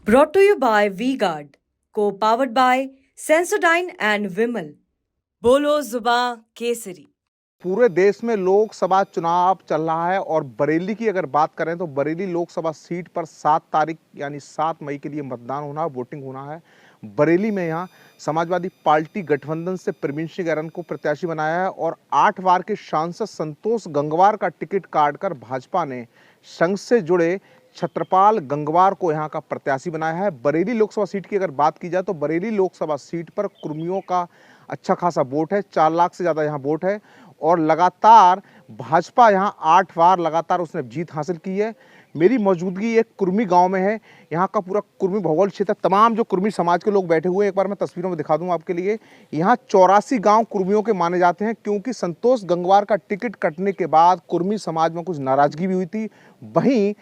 Brought to you by V-Guard, co-powered by Sensodyne and Vimal. बोलो जुबां केसरी। पूरे देश में लोकसभा चुनाव चल रहा है और बरेली की अगर बात करें तो बरेली लोकसभा सीट पर 7 तारीख यानी 7 मई के लिए मतदान होना है, वोटिंग होना है। बरेली में यहाँ समाजवादी पार्टी गठबंधन से प्रवीण सिंह ऐरन को प्रत्याशी बनाया है और 8 बार के सांसद संतोष गंगवार का टिकट काटकर भाजपा ने संघ से जुड़े छत्रपाल गंगवार को यहाँ का प्रत्याशी बनाया है। बरेली लोकसभा सीट की अगर बात की जाए तो बरेली लोकसभा सीट पर कुर्मियों का अच्छा खासा वोट है, 4 लाख से ज़्यादा यहाँ वोट है और लगातार भाजपा यहाँ 8 बार लगातार उसने जीत हासिल की है। मेरी मौजूदगी एक कुर्मी गांव में है। यहाँ का पूरा कुर्मी भौगोल क्षेत्र, तमाम जो कुर्मी समाज के लोग बैठे हुए हैं, एक बार मैं तस्वीरों में दिखा दूंगा आपके लिए। यहाँ 84 गांव कुर्मियों के माने जाते हैं क्योंकि संतोष गंगवार का टिकट कटने के बाद कुर्मी समाज में कुछ नाराजगी भी हुई थी। वहीं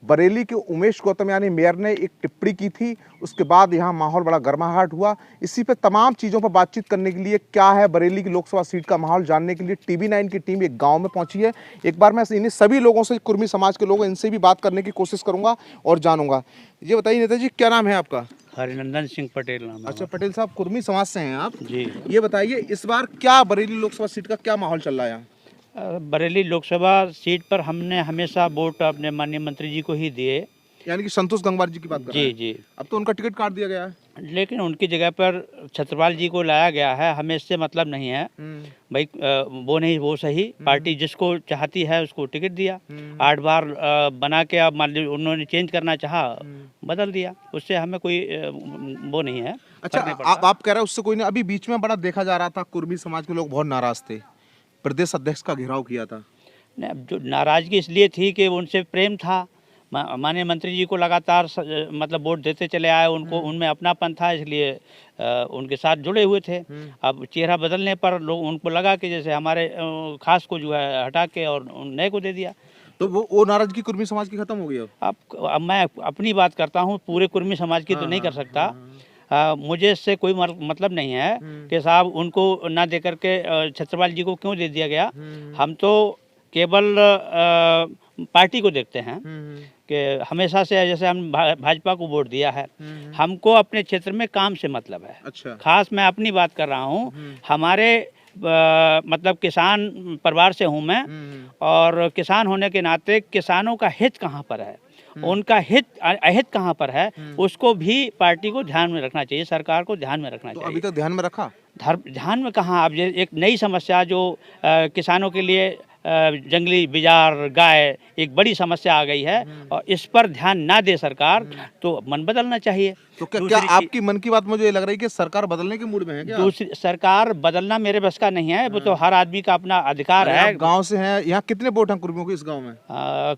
बरेली के उमेश गौतम यानी मेयर ने एक टिप्पणी की थी, उसके बाद यहाँ माहौल बड़ा गर्माहट हुआ। इसी पे तमाम चीज़ों पर बातचीत करने के लिए क्या है बरेली की लोकसभा सीट का माहौल जानने के लिए TV9 की टीम एक गांव में पहुंची है। एक बार मैं इन्हीं सभी लोगों से, कुर्मी समाज के लोग, इनसे भी बात करने की कोशिश करूंगा और जानूंगा। ये बताइए नेताजी, क्या नाम है आपका? हरिनंदन सिंह पटेल नाम है। अच्छा पटेल साहब, कुर्मी समाज से हैं आप जी। ये बताइए इस बार क्या बरेली लोकसभा सीट का क्या माहौल चल रहा है यहाँ? बरेली लोकसभा सीट पर हमने हमेशा वोट अपने माननीय मंत्री जी को ही दिए। यानी कि संतोष गंगवार जी की बात कर रहे हैं? जी। अब तो उनका टिकट काट दिया गया है, लेकिन उनकी जगह पर छत्रपाल जी को लाया गया है। हमें इससे मतलब नहीं है भाई, वो नहीं वो सही। पार्टी जिसको चाहती है उसको टिकट दिया। 8 बार बना के अब मान लीजिए उन्होंने चेंज करना चाहा, बदल दिया। उससे हमें कोई वो नहीं है। अच्छा आप कह रहे हैं उससे कोई नहीं। अभी बीच में बड़ा देखा जा रहा था, कुर्मी समाज के लोग बहुत नाराज थे, प्रदेश अध्यक्ष का घेराव किया था। नहीं, अब जो नाराजगी इसलिए थी कि उनसे प्रेम था। माननीय मंत्री जी को लगातार मतलब वोट देते चले आए, उनको उनमें अपनापन था, इसलिए उनके साथ जुड़े हुए थे। अब चेहरा बदलने पर लोग उनको लगा कि जैसे हमारे खास को जो है हटा के और नए को दे दिया, तो वो नाराजगी कुर्मी समाज की खत्म हो गई। अब मैं अपनी बात करता हूँ, पूरे कुर्मी समाज की तो नहीं कर सकता। मुझे इससे कोई मतलब नहीं है कि साहब उनको ना दे करके छत्रपाल जी को क्यों दे दिया गया। हम तो केवल पार्टी को देखते हैं कि हमेशा से जैसे हम भाजपा को वोट दिया है, हमको अपने क्षेत्र में काम से मतलब है। अच्छा। खास मैं अपनी बात कर रहा हूँ। हमारे मतलब किसान परिवार से हूँ मैं, और किसान होने के नाते किसानों का हित कहाँ पर है, उनका हित अहित कहाँ पर है, उसको भी पार्टी को ध्यान में रखना चाहिए, सरकार को ध्यान में रखना चाहिए। अभी तक ध्यान में रखा? ध्यान में कहाँ। अब एक नई समस्या जो किसानों के लिए जंगली बिजार गाय एक बड़ी समस्या आ गई है, और इस पर ध्यान ना दे सरकार तो मन बदलना चाहिए। तो क्या आपकी मन की बात मुझे लग रही है कि सरकार बदलने के मूड में है क्या? दूसरी सरकार बदलना मेरे बस का नहीं है, वो तो हर आदमी का अपना अधिकार है। गांव से हैं, यहाँ कितने वोट हैं कुर्मियों के इस गांव में?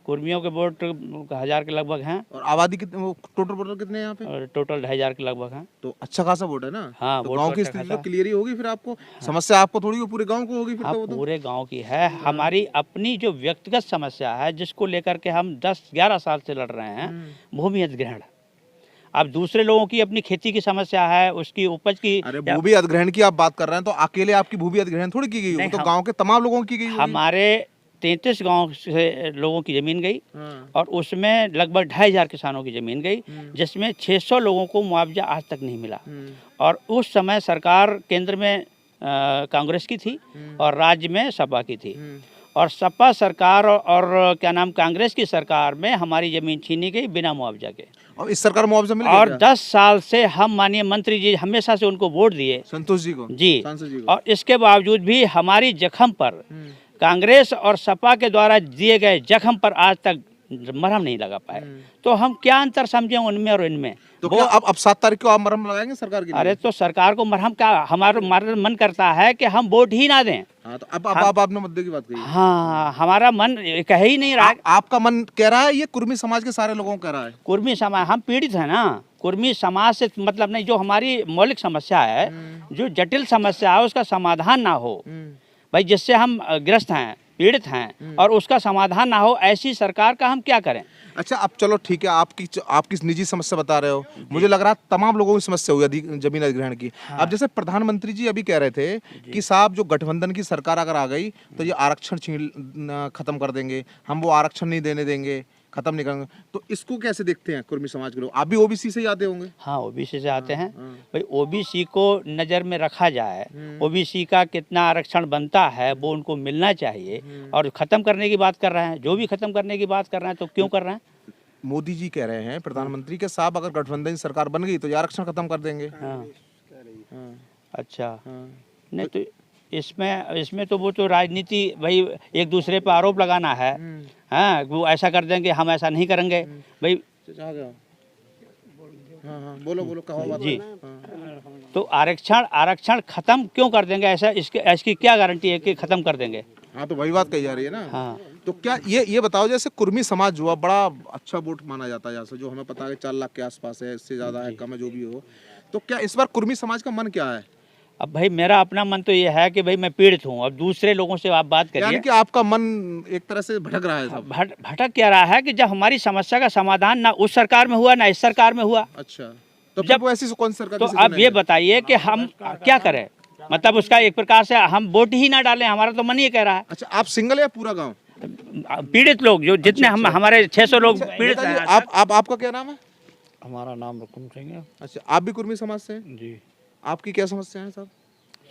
कुर्मियों के वोट 1000 के लगभग हैं। और आबादी कितने, टोटल वोटर कितने हैं यहाँ पे? टोटल 2500 के लगभग हैं। तो अच्छा खासा वोट है ना? हाँ, तो गाँव की स्थिति तो क्लियर ही होगी फिर आपको। समस्या आपको थोड़ी पूरे गाँव को होगी फिर? हाँ, पूरे गाँव की है। हमारी अपनी जो व्यक्तिगत समस्या है, जिसको लेकर के हम 10-11 साल से लड़ रहे हैं, भूमि अधिग्रहण। अब दूसरे लोगों की अपनी खेती की समस्या है, उसकी उपज की। अरे भूमि अधिग्रहण की आप बात कर रहे हैं तो अकेले आपकी भूमि अधिग्रहण थोड़ी की गई, वो तो गांव के तमाम लोगों की गई। हमारे 33 गांव से लोगों की जमीन गई, और उसमें लगभग 2500 किसानों की जमीन गई, जिसमें 600 लोगों को मुआवजा आज तक नहीं मिला। और उस समय सरकार केंद्र में कांग्रेस की थी और राज्य में सपा की थी, और सपा सरकार और क्या नाम कांग्रेस की सरकार में हमारी जमीन छीनी गई बिना मुआवजा के। और इस सरकार मुआवजा मिल गया? और 10 साल से हम माननीय मंत्री जी हमेशा से उनको वोट दिए, संतोष जी को जी, सांसद जी को। और इसके बावजूद भी हमारी जख्म पर कांग्रेस और सपा के द्वारा दिए गए जख्म पर आज तक मरहम नहीं लगा पाए। तो हम क्या अंतर समझें उनमें और इनमें? तो क्या अब 7 तारीख को आप मरहम लगाएंगे सरकार के लिए? अरे तो सरकार को मरहम क्या, हमारा मन करता है कि हम वोट ही ना दें। हाँ, तो अब आपने मुद्दे की बात कही। हाँ, हमारा मन कह ही नहीं रहा। आपका मन कह रहा है, ये कुर्मी समाज के सारे लोगों को कह रहा है? कुर्मी समाज, हम पीड़ित हैं ना। कुर्मी समाज से मतलब नहीं, जो हमारी मौलिक समस्या है, जो जटिल समस्या है, उसका समाधान ना हो भाई, जिससे हम ग्रस्त हैं, पीड़ित हैं, और उसका समाधान ना हो, ऐसी सरकार का हम क्या करें? अच्छा अब चलो ठीक है, आपकी निजी समस्या बता रहे हो, मुझे लग रहा है तमाम लोगों की समस्या हुई जमीन अधिग्रहण की। हाँ। अब जैसे प्रधानमंत्री जी अभी कह रहे थे कि साहब जो गठबंधन की सरकार अगर आ गई तो ये आरक्षण खत्म कर देंगे, हम वो आरक्षण नहीं देने देंगे, खत्म नहीं करेंगे। तो इसको कैसे देखते हैं कुर्मी समाज के लोग? आप भी ओबीसी से ही आते होंगे? हाँ, ओबीसी से आते हैं। भाई ओबीसी को नज़र में रखा जाए, ओबीसी का कितना आरक्षण बनता है वो उनको मिलना चाहिए, और ख़त्म करने की बात कर रहे हैं। जो भी ख़त्म करने की बात कर रहे हैं तो क्यों कर रहे हैं? मोदी जी कह रहे हैं, प्रधानमंत्री के साहब, अगर गठबंधन की सरकार बन गई तो ये आरक्षण खत्म कर देंगे। हाँ, अच्छा। नहीं तो इसमें तो वो तो राजनीति, भाई एक दूसरे पर आरोप लगाना है। हाँ, वो ऐसा कर देंगे, हम ऐसा नहीं करेंगे भाई। हाँ, बोलो बोलो, कहो बात। जी, तो आरक्षण खत्म क्यों कर देंगे? ऐसा इसकी क्या गारंटी है कि खत्म कर देंगे? हाँ, तो वही बात कही जा रही है ना। हाँ, तो क्या ये बताओ, जैसे कुर्मी समाज जो है बड़ा अच्छा वोट माना जाता है, जैसे जो हमें पता है 4 लाख के आसपास है, इससे ज्यादा है, कम है, जो भी हो, तो क्या इस बार कुर्मी समाज का मन क्या है? अब भाई मेरा अपना मन तो ये है कि भाई मैं पीड़ित हूँ, अब दूसरे लोगों से आप बात यानी करिए। कि आपका मन एक तरह से भटक रहा है सब। भटक क्या रहा है कि जब हमारी समस्या का समाधान ना उस सरकार में हुआ ना इस सरकार में हुआ, अच्छा, तो जब वो ऐसी कौन सी सरकार तो जिसे अब चुनेंगे? ये बताइए कि हम क्या करें? मतलब उसका एक प्रकार से हम वोट ही ना डालें, हमारा तो मन ये कह रहा है। अच्छा, आप सिंगल या पूरा गांव? पीड़ित लोग जो जितने हम हमारे 600 लोग पीड़ित नेताजी, हैं। आपका क्या नाम है? हमारा नाम रुकुम सिंह है अच्छा, आप भी कुर्मी समाज से हैं? जी। आपकी क्या समस्या है साहब?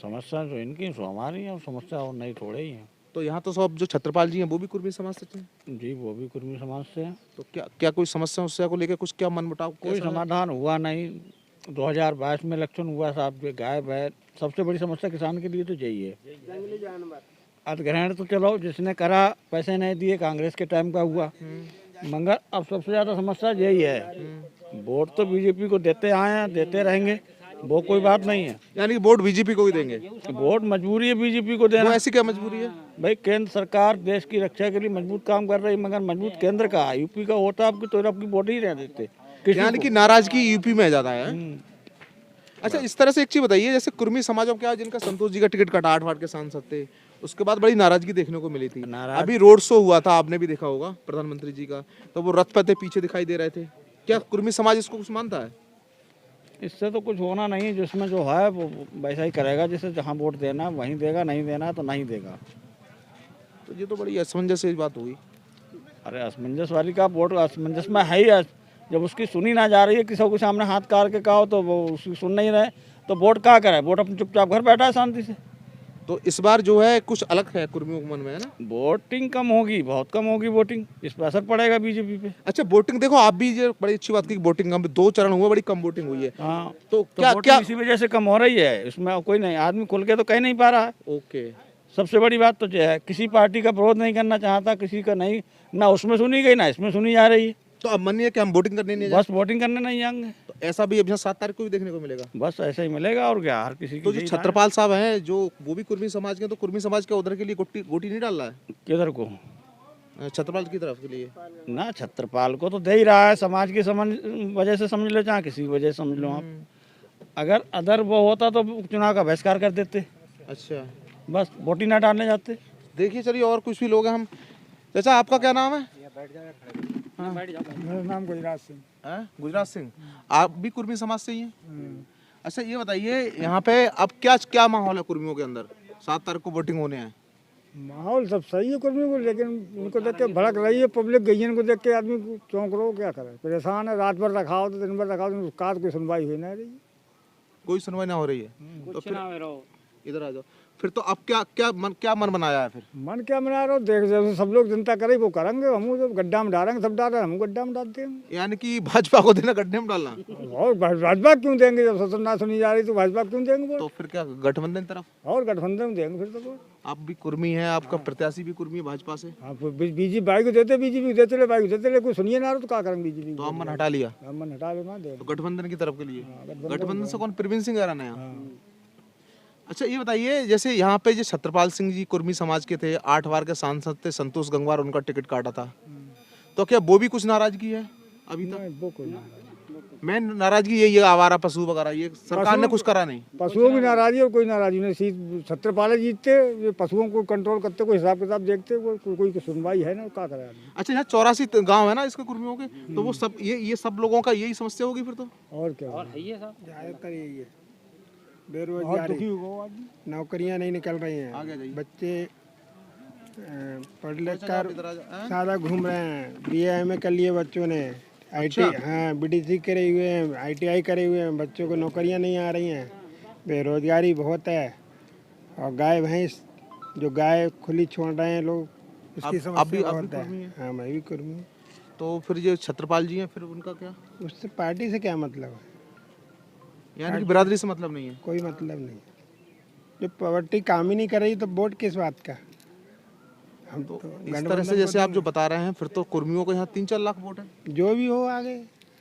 समस्या जो इनकी सो हमारी है, समस्या और नहीं थोड़े ही है। तो यहाँ तो सब जो छत्रपाल जी हैं वो भी कुर्मी समाज से हैं। जी, वो भी कुर्मी समाज से है। तो क्या कोई समस्या को लेकर कुछ क्या मनमुटाव कोई कैसा है? समाधान हुआ नहीं। 2022 में इलेक्शन हुआ साहब, ये गायब है। सबसे बड़ी समस्या किसान के लिए तो यही है। अधिग्रहण तो चलो जिसने करा, पैसे नहीं दिए, कांग्रेस के टाइम का हुआ, मगर अब सबसे ज़्यादा समस्या यही है। वोट तो बीजेपी को देते आए हैं, देते रहेंगे, वो कोई बात नहीं है। यानी कि वोट बीजेपी को ही देंगे? वोट मजबूरी है बीजेपी को वो देना। ऐसी क्या मजबूरी है? भाई केंद्र सरकार देश की रक्षा के लिए मजबूत काम कर रही है, मगर मजबूत केंद्र का है। यूपी का होता आपकी तो आपकी वोट ही नहीं देते किसी यानी को। कि नाराजगी यूपी में ज्यादा है। अच्छा, इस तरह से एक चीज बताइए, जैसे कुर्मी समाजों क्या, जिनका संतोष जी का टिकट कटा 8 वार्ड के सांसद थे, उसके बाद बड़ी नाराजगी देखने को मिली थी। अभी रोड शो हुआ था, आपने भी देखा होगा, प्रधानमंत्री जी का, तो वो रथ पे पीछे दिखाई दे रहे थे। क्या कुर्मी समाज इसको कुछ मानता है? इससे तो कुछ होना नहीं है। जिसमें जो है वो वैसा ही करेगा, जिसे जहाँ वोट देना वहीं देगा, नहीं देना तो नहीं देगा। तो ये तो बड़ी असमंजस बात हुई। अरे असमंजस वाली का वोट असमंजस में है ही। जब उसकी सुनी ना जा रही है, किसी के सामने हाथ कार के कहो तो वो उसकी सुन नहीं रहे, तो वोट क्या करे? वोट अपने चुपचाप घर बैठा है शांति से। तो इस बार जो है कुछ अलग है कुर्मियों के मन में, है ना? वोटिंग कम होगी, बहुत कम होगी वोटिंग। इस पर असर पड़ेगा बीजेपी पे। अच्छा, वोटिंग देखो, आप भी ये बड़ी अच्छी बात की, वोटिंग कम 2 चरण हुए, बड़ी कम वोटिंग हुई है। हाँ, तो तो क्या वोटिंग इसी वजह से कम हो रही है। इसमें कोई नहीं, आदमी खुल के तो कह नहीं पा रहा है। ओके। सबसे बड़ी बात तो यह है, किसी पार्टी का विरोध नहीं करना चाहता, किसी का नहीं, ना उसमें सुनी गई ना इसमें सुनी जा रही है। तो अब मन ये है कि हम वोटिंग करने नहीं बस वोटिंग करने नहीं जाएंगे। तो ऐसा भी अभी 7 तारीख को भी देखने को मिलेगा। बस ऐसा ही मिलेगा और क्या, हर किसी की तो जो यही राय है। छत्रपाल साहब हैं, जो वो भी कुर्मी समाज के हैं, तो कुर्मी समाज के उधर के लिए गोटी नहीं डाल रहा है किधर को? छत्रपाल की तरफ के लिए? ना, छत्रपाल को तो दे ही रहा है। समाज की वजह से समझ लो, चाहे किसी वजह से समझ लो आप। अगर अदर वो होता तो चुनाव का बहिष्कार कर देते। अच्छा, बस वोट ही ना डालने जाते। देखिए, चलिए और कुछ भी लोग हैं हम। चाचा, आपका क्या नाम है? मेरा नाम गुजरात सिंह। गुजरात सिंह। आप भी कुर्मी समाज से ही हैं? अच्छा, ये बताइए, यहाँ पे अब क्या माहौल है कुर्मियों के अंदर? 7 तारीख को वोटिंग होने हैं। माहौल सब सही है कुर्मी को, लेकिन उनको देख के भड़क रही है पब्लिक। गई इनको देख के आदमी को चौंक रहो, क्या करे, परेशान है। रात भर रखाओ तो दिन भर रखाओ, तो कार कोई सुनवाई हुई नहीं रही। कोई सुनवाई ना हो रही है। तो फिर इधर आ जाओ। फिर तो अब क्या मन बनाया है फिर? मन क्या बना रहे हो, देख जैसे सब लोग जनता करे वो करेंगे। हम जो गड्ढा में डालेंगे, सब डाल रहे हैं, हम गड्ढा में डालते हैं। यानी कि भाजपा को देना, गड्ढे में डालना। और भाजपा क्यों देंगे? जब ससुर ना सुनी जा रही तो भाजपा क्यों देंगे वोट? तो फिर क्या गठबंधन की तरफ? और गठबंधन में देंगे फिर तो वोट। आप भी कुर्मी हैं, आपका प्रत्याशी भी कुर्मी है भाजपा से, हाँ, बीजेपी भाई को देते, बीजेपी को देते, भाई को देते, कोई सुनिए ना रहा तो क्या करेंगे बीजेपी? तो आप मन हटा लिया, मन हटा लेना दे। तो गठबंधन की तरफ के लिए। गठबंधन से कौन? प्रवीण सिंह आ नया। अच्छा, ये बताइए, जैसे यहाँ पे जो छत्रपाल सिंह जी कुर्मी समाज के थे, 8 वार के सांसद थे, संतोष गंगवार उनका टिकट काटा था, तो क्या वो भी कुछ नाराजगी है अभी तक? वो कोई नहीं। मेन नाराजगी यही है, आवारा पशु वगैरह, ये सरकार ने कुछ करा नहीं। पशुओं की नाराजगी और कोई नाराजगी नहीं। सीट छत्रपाल जीतते, ये पशुओं को कंट्रोल करते, कोई हिसाब किताब देखते, कोई सुनवाई है ना, क्या करे आदमी। अच्छा, यहाँ 84 गांव है ना इसके कुर्मियों के, तो वो सब ये सब लोगों का यही समस्या होगी फिर तो। और क्या, और है ये सब ज्यादातर यही है। बहुत बेरोजगारी, दुखी होगा वो आदमी। नौकरियां नहीं निकल रही हैं। आगे जाइए। बच्चे पढ़ लिख कर सारा घूम रहे हैं। BA कर लिए बच्चों ने, IT, हाँ BDC करे हुए हैं, ITI करे हुए हैं, बच्चों को नौकरियां नहीं आ रही हैं, बेरोजगारी बहुत है। और गाय भैंस जो गाय खुली छोड़ रहे हैं लोग, उसकी समस्या बहुत है। हाँ मैं भी कुर्मी हूँ। तो फिर ये छत्रपाल जी हैं, फिर उनका क्या? उससे पार्टी से क्या मतलब है? यानी कि बिरादरी से मतलब नहीं है। कोई मतलब नहीं। जो पार्टी काम ही नहीं कर रही तो वोट किस बात का? हम तो इस तरह से जैसे आप जो बता रहे हैं, फिर तो कुर्मियों को यहाँ 3-4 लाख वोट है। जो भी हो आगे,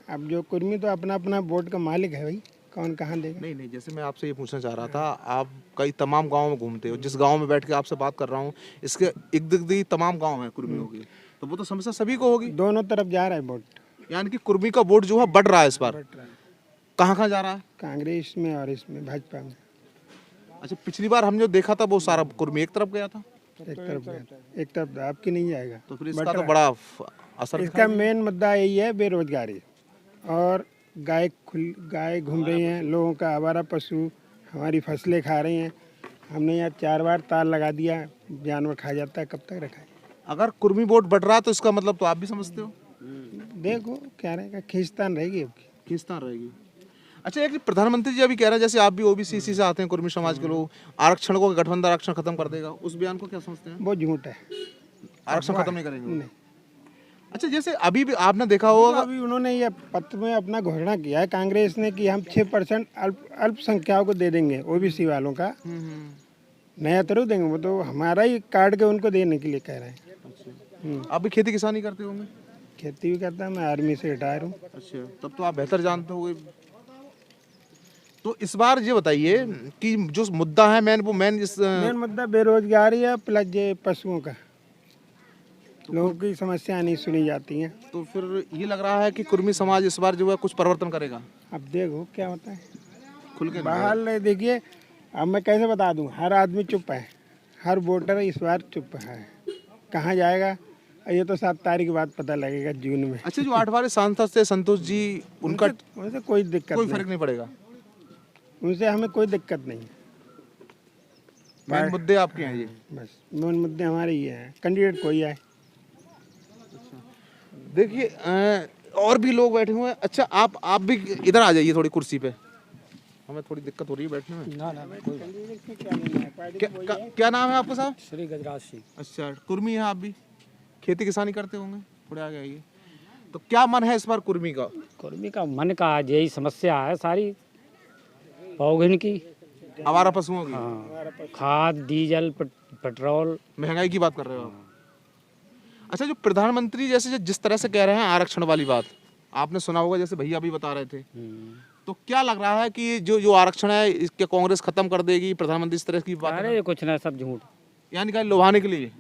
अब जो कुर्मी तो अपना अपना वोट का मालिक है भाई, कौन कहाँ देगा। नहीं नहीं, जैसे मैं आपसे ये पूछना चाह रहा था, आप कई तमाम गाँव में घूमते हो, जिस गाँव में बैठ के आपसे बात कर रहा हूँ, इसके इर्द गिर्द ही तमाम गाँव हैं कुर्मियों के, तो वो तो समस्या सभी को होगी। दोनों तरफ जा रहा है वोट। यानी कि कुर्मी का वोट जो है बढ़ रहा है इस बार। कहाँ कहाँ जा रहा है? कांग्रेस में और इसमें भाजपा में। अच्छा, पिछली बार हमने जो देखा था वो सारा कुर्मी एक तरफ गया था, एक तरफ गया, एक तरफ आपकी नहीं जाएगा। तो फिर इसका तो बड़ा असर इसका मेन मुद्दा यही है, बेरोजगारी और गाय घूम रही हैं, लोगों का आवारा पशु हमारी फसलें खा रही हैं। हमने यहाँ 4 बार तार लगा दिया, जानवर खा जाता है, कब तक रखा है। अगर कुर्मी वोट बढ़ रहा है तो इसका मतलब तो आप भी समझते हो, देखो क्या रहेगा, खींचतान रहेगी अब की। खींचतान रहेगी। अच्छा, एक प्रधानमंत्री जी अभी कह रहे हैं, जैसे आप भी OBC से आते हैं, कुर्मी समाज के लोग, आरक्षण को गठबंधन आरक्षण खत्म कर देगा, उस बयान को क्या समझते हैं? वो झूठ है। आरक्षण खत्म नहीं करेंगे? नहीं। अच्छा, जैसे अभी भी आपने देखा होगा, अभी उन्होंने ये पत्र में अपना घोषणा किया है कांग्रेस ने कि हम 6% अल्पसंख्याकों को दे देंगे, OBC वालों का नया तरह देंगे। वो तो हमारा ही काट के उनको देने के लिए कह रहे हैं। आप भी खेती किसानी करते होंगे? खेती भी करता है, मैं आर्मी से रिटायर हूँ। अच्छा, तब तो आप बेहतर जानते होंगे। तो इस बार ये बताइए कि जो मुद्दा है मेन मेन मुद्दा बेरोजगारी है, प्लस ये पशुओं का, लोगों की समस्या नहीं सुनी जाती हैं। तो फिर ये लग रहा है कि कुर्मी समाज इस बार जो है कुछ परिवर्तन करेगा। अब देखो क्या होता है, खुल के बाहर देखिए। अब मैं कैसे बता दूं, हर आदमी चुप है, हर वोटर इस बार चुप है। कहाँ जाएगा ये तो 7 तारीख के बाद पता लगेगा, जून में। अच्छा, जो 8 वाले सांसद थे संतोष जी, उनका उनसे कोई दिक्कत कोई नहीं, फर्क नहीं पड़ेगा? उनसे हमें कोई दिक्कत नहीं। मेन मुद्दे आपके हैं ये? बस मेन मुद्दे हमारे ये हैं, कैंडिडेट कोई है। देखिए, और भी लोग बैठे हुए हैं। अच्छा, आप भी इधर आ जाइए थोड़ी कुर्सी पे, हमें थोड़ी दिक्कत हो रही है बैठने में। ना क्या नाम है आपका साहब? श्री गजराज सिंह। अच्छा, कुर्मी है आप भी, खेती किसानी करते होंगे? थोड़े आगे आइए। तो क्या मन है इस बार कुर्मी का? कुर्मी का मन का आज यही समस्या है सारी, पौगन की, आवारा पशुओं की? हाँ, खाद, डीजल, पेट्रोल, महंगाई की बात कर रहे हो आप? अच्छा, जो प्रधानमंत्री जैसे जिस तरह से कह रहे हैं आरक्षण वाली बात, आपने सुना होगा, जैसे भैया भी बता रहे थे, तो क्या लग रहा है कि जो आरक्षण है इसके कांग्रेस खत्म कर देगी, प्रधानमंत्री इस तरह की बात? अरे कुछ ना, सब झूठ, यानी कि लुभाने के लिए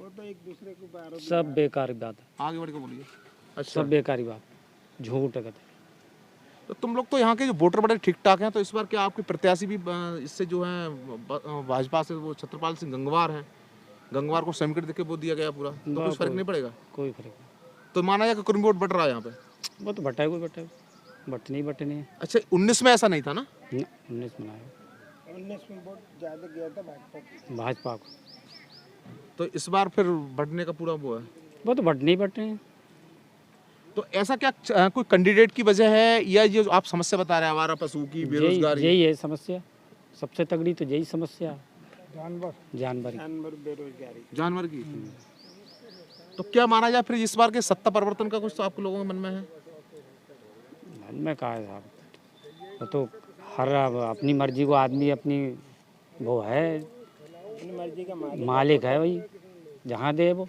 सब बेकार बात है, आगे बढ़ के बोलिए। अच्छा, सब बेकारी बात, झूठ है। तो तुम लोग तो यहाँ के जो वोटर बड़े ठीक ठाक हैं, तो इस बार क्या आपके प्रत्याशी भी इससे जो है भाजपा से, वो छत्रपाल सिंह गंगवार हैं, गंगवार को सर्टिफिकेट देके वोट दिया गया पूरा, तो कुछ फर्क नहीं पड़ेगा? कोई फर्क नहीं। तो माना जाए कि कुर्मी वोट बढ़ रहा है यहाँ पे? वो तो बटा है, कोई बटे बटनी है। अच्छा, 19 में ऐसा नहीं था ना? 19 में आया, 19 में वोट ज़्यादा गया था भाजपा को, तो इस बार फिर बढ़ने का पूरा वो है? वो तो बटनी हैं। तो ऐसा क्या कोई कैंडिडेट की वजह है, या ये जो आप समस्या बता रहे हैं आवारा पशु की, बेरोजगारी? यही है समस्या, सबसे तगड़ी तो यही समस्या, जानवर बेरोजगारी, जानवर की। तो क्या माना जाए फिर इस बार के सत्ता परिवर्तन का कुछ तो आपके लोगों के मन में है? मन में कहा है साहब, वो तो हर अपनी मर्जी को आदमी अपनी वो है, अपनी मर्जी का मालिक है भाई, जहाँ दे वो।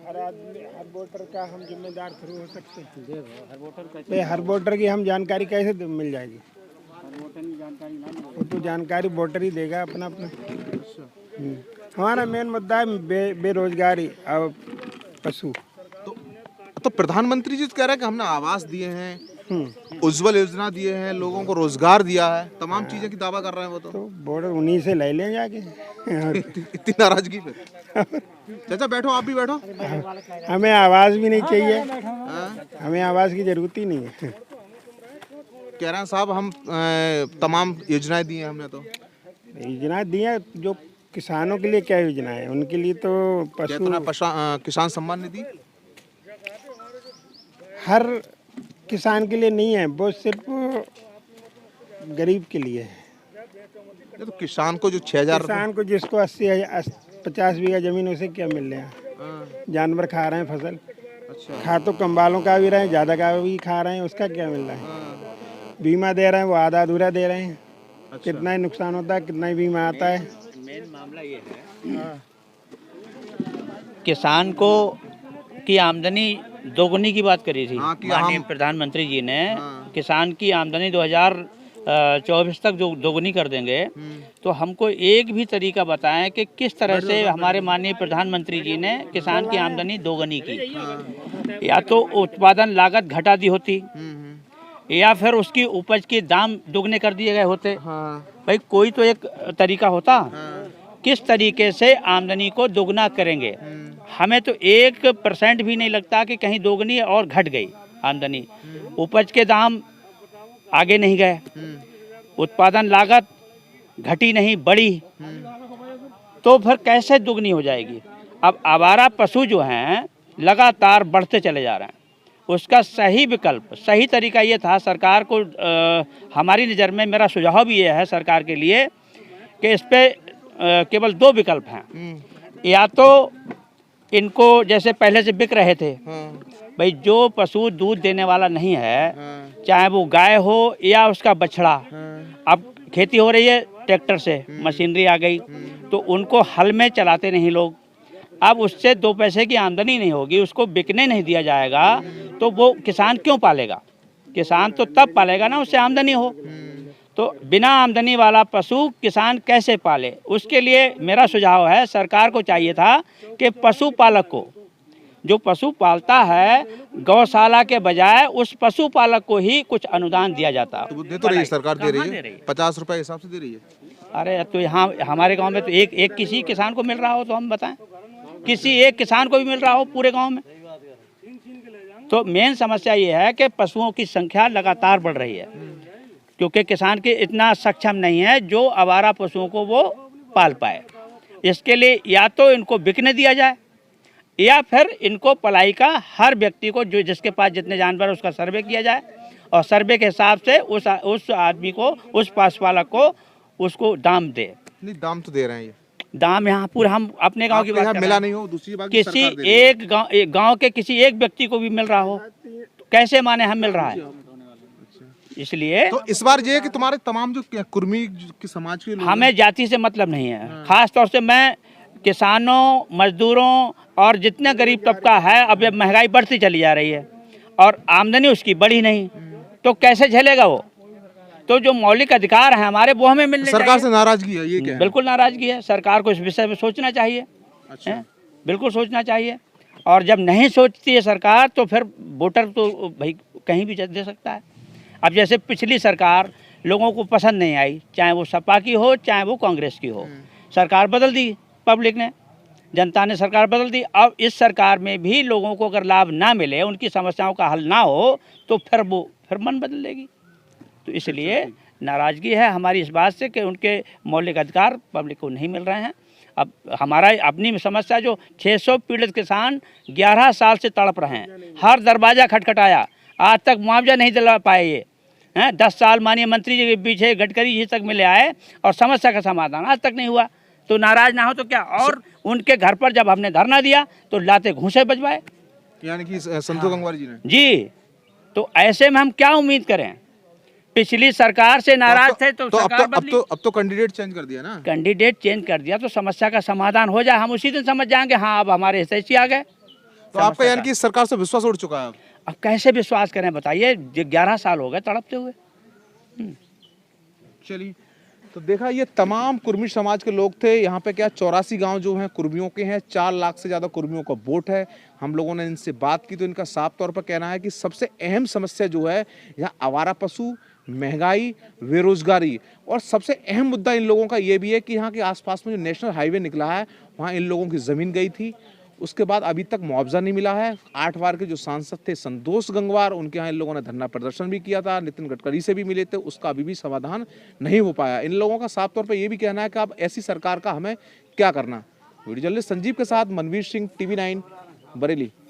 हर आदमी, हर वोटर का हम जिम्मेदार थ्रू हो सकते हैं। हर वोटर की हम जानकारी कैसे मिल जाएगी? वो तो जानकारी वोटर ही देगा अपना अपना। हमारा मेन मुद्दा है बेरोजगारी और पशु। तो प्रधानमंत्री जी तो कह रहे हैं कि हमने आवास दिए हैं, उज्जवल योजना दिए हैं, लोगों को रोजगार दिया है, तमाम चीजें की दावा कर रहे हैं वो तो वोटर उन्हीं से ले लें जाके। इतनी नाराजगी पे? चाचा बैठो, आप भी बैठो। हमें आवाज भी नहीं चाहिए, हमें आवाज की जरूरत ही नहीं है। कह रहे हैं साहब हम तमाम योजनाएं दी हैं हमने, तो योजना दी है, जो किसानों के लिए क्या योजना है? उनके लिए तो किसान सम्मान निधि हर किसान के लिए नहीं है, वो सिर्फ गरीब के लिए है। ये तो किसान को जो 6,000 किसान को जिसको 50 बीघा जमीन, उसे क्या मिल रहा है? जानवर खा रहे हैं फसल। अच्छा। खा तो कम वालों का भी रहे हैं, ज़्यादा का भी खा रहे हैं, उसका क्या मिल रहा है? बीमा दे रहे हैं, वो आधा अधूरा दे रहे हैं। कितना ही नुकसान होता है, कितना ही बीमा आता है। मेन मामला ये है किसान को की आमदनी दोगुनी की बात करी थी हाँ, कि माननीय प्रधानमंत्री जी ने। किसान की आमदनी 2024 तक जो दोगुनी कर देंगे, तो हमको एक भी तरीका बताएं कि किस तरह से हमारे माननीय प्रधानमंत्री जी ने किसान की आमदनी दोगुनी की। या तो उत्पादन लागत घटा दी होती, या फिर उसकी उपज के दाम दुगने कर दिए गए होते। भाई कोई तो एक तरीका होता। किस तरीके से आमदनी को दोगुना करेंगे? हमें तो 1% भी नहीं लगता कि कहीं दोगुनी और घट गई आमदनी। उपज के दाम आगे नहीं गए, उत्पादन लागत घटी नहीं बढ़ी, तो फिर कैसे दुगनी हो जाएगी? अब आवारा पशु जो हैं लगातार बढ़ते चले जा रहे हैं। उसका सही विकल्प, सही तरीका ये था सरकार को, हमारी नज़र में मेरा सुझाव भी ये है सरकार के लिए कि इस पे केवल 2 विकल्प हैं। या तो इनको जैसे पहले से बिक रहे थे, भाई जो पशु दूध देने वाला नहीं है, चाहे वो गाय हो या उसका बछड़ा, अब खेती हो रही है ट्रैक्टर से, मशीनरी आ गई, तो उनको हल में चलाते नहीं लोग। अब उससे 2 पैसे की आमदनी नहीं होगी, उसको बिकने नहीं दिया जाएगा, तो वो किसान क्यों पालेगा? किसान तो तब पालेगा ना उससे आमदनी हो। तो बिना आमदनी वाला पशु किसान कैसे पाले? उसके लिए मेरा सुझाव है सरकार को चाहिए था कि पशुपालक को, जो पशु पालता है, गौशाला के बजाय उस पशुपालक को ही कुछ अनुदान दिया जाता। तो दे तो रही है सरकार, दे रही है 50 रुपए हिसाब से दे रही है। अरे तो यहाँ हमारे गांव में तो एक किसी किसान को मिल रहा हो तो हम बताएं, किसी एक किसान को भी मिल रहा हो पूरे गांव में। तो मेन समस्या ये है कि पशुओं की संख्या लगातार बढ़ रही है, क्योंकि किसान के इतना सक्षम नहीं है जो आवारा पशुओं को वो पाल पाए। इसके लिए या तो इनको बिकने दिया जाए, या फिर इनको पलाई का हर व्यक्ति को, जो जिसके पास जितने जानवर उसका सर्वे किया जाए, और सर्वे के हिसाब से उस आदमी को, उस पशुपालक को उसको दाम दे। नहीं, दाम तो दे रहे हैं ये। दाम यहाँ पूरा हम अपने गांव की बात कर रहे मिला हैं। नहीं हो, दूसरी बात किसी एक गांव के किसी एक व्यक्ति को भी मिल रहा हो तो कैसे माने हम मिल रहा है? इसलिए तो इस बार ये है कि तुम्हारे तमाम जो कुर्मी के समाज के लोग हैं, हमें जाति से मतलब नहीं है। खास तौर से मैं किसानों, मजदूरों और जितने गरीब तबका है, अब ये महंगाई बढ़ती चली जा रही है और आमदनी उसकी बढ़ी नहीं, तो कैसे झेलेगा वो? तो जो मौलिक अधिकार हैं हमारे, वो हमें मिलने चाहिए। सरकार से नाराजगी है, ये क्या है? बिल्कुल नाराजगी है। सरकार को इस विषय में सोचना चाहिए। अच्छा। बिल्कुल सोचना चाहिए। और जब नहीं सोचती है सरकार, तो फिर वोटर तो भाई कहीं भी दे सकता है। अब जैसे पिछली सरकार लोगों को पसंद नहीं आई, चाहे वो सपा की हो चाहे वो कांग्रेस की हो, सरकार बदल दी, पब्लिक ने, जनता ने सरकार बदल दी। अब इस सरकार में भी लोगों को अगर लाभ ना मिले, उनकी समस्याओं का हल ना हो, तो फिर मन बदल लेगी। तो इसलिए नाराज़गी है हमारी इस बात से कि उनके मौलिक अधिकार पब्लिक को नहीं मिल रहे हैं। अब हमारा अपनी समस्या, जो 600 पीड़ित किसान 11 साल से तड़प रहे हैं, हर दरवाज़ा खटखटाया, आज तक मुआवजा नहीं दिला पाए ये हैं। 10 साल माननीय मंत्री जी के पीछे, गडकरी जी तक मिले आए और समस्या का समाधान आज तक नहीं हुआ। तो नाराज़ ना हो तो क्या? और उनके घर पर जब हमने धरना दिया तो लाते घूंसे बजवाए, यानी कि संतोष गंगवार जी ने। जी। तो ऐसे में हम क्या उम्मीद करें? पिछली सरकार से नाराज थे तो सरकार बदली। अब तो कैंडिडेट चेंज कर दिया ना। कैंडिडेट चेंज कर दिया तो समस्या का समाधान हो जाए, हम उसी दिन समझ जाएंगे हाँ अब हमारे हितैषी आ गए। तो आपका यानी कि सरकार से विश्वास उठ चुका है। अब कैसे विश्वास करें बताइए? 11 साल हो गए तड़पते हुए। चलिए, तो देखा, ये तमाम कुर्मी समाज के लोग थे। यहाँ पे क्या 84 गांव जो हैं कुर्मियों के हैं, 4 लाख से ज़्यादा कुर्मियों का वोट है। हम लोगों ने इनसे बात की तो इनका साफ तौर पर कहना है कि सबसे अहम समस्या जो है यहाँ आवारा पशु, महंगाई, बेरोजगारी, और सबसे अहम मुद्दा इन लोगों का ये भी है कि यहाँ के आसपास में जो नेशनल हाईवे निकला है, वहाँ इन लोगों की ज़मीन गई थी, उसके बाद अभी तक मुआवजा नहीं मिला है। 8 बार के जो सांसद थे संतोष गंगवार, उनके यहाँ इन लोगों ने धरना प्रदर्शन भी किया था, नितिन गडकरी से भी मिले थे, उसका अभी भी समाधान नहीं हो पाया। इन लोगों का साफ तौर पर ये भी कहना है कि अब ऐसी सरकार का हमें क्या करना। वीडियो जर्नलिस्ट संजीव के साथ मनवीर सिंह, TV9 बरेली।